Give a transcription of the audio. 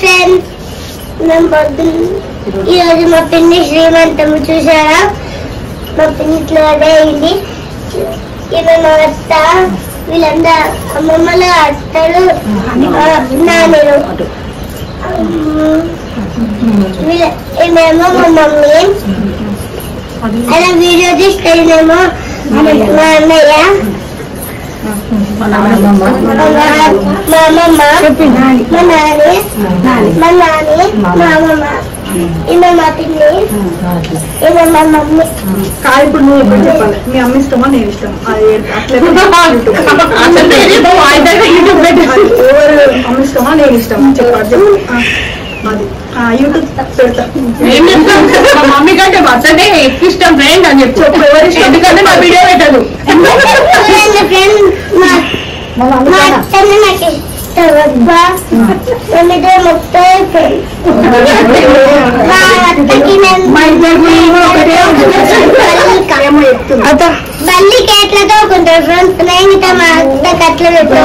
Friends, మేము ఈరోజు మా పిన్ని శ్రీమంతం చూసారా. మా పిన్ని ఇట్లా అయింది. ఈమె మా అత్త, వీళ్ళందరూ అమ్మమ్మల అత్తలు, నాన్నలు. ఈమెమో మా మమ్మీ. అలా వీడియో తీసుకెళ్ళినేమో మా అన్నయ్య, మా అమ్మమ్మ, మా నాని, మా అమ్మమ్మ. ఈమె మా పిన్ని, ఈమె మా మమ్మీ. ఇప్పుడు నువ్వు ఎప్పుడు చెప్పాలి, మీ అమ్మ ఇష్టమా నేను ఇష్టం ఎవరు అమ్మ ఇష్టమా నేను ఇష్టమా చెప్పాలి చెప్పు. అది యూట్యూబ్ పెడతా. మా మమ్మీ కంటే మా అత్తనే ఎక్కువ ఇష్టం ఫ్రెండ్ అని చెప్పి చెప్పు. ఎవరు ఇష్టం ఎందుకంటే నా వీడియో పెట్టదు. మా అత్తనే నాకు ఇష్టం. మా అత్తకి బల్లి కేట్లతో కొంటారు ఫ్రెండ్స్. నేను మా అత్త కట్ల పెట్టు.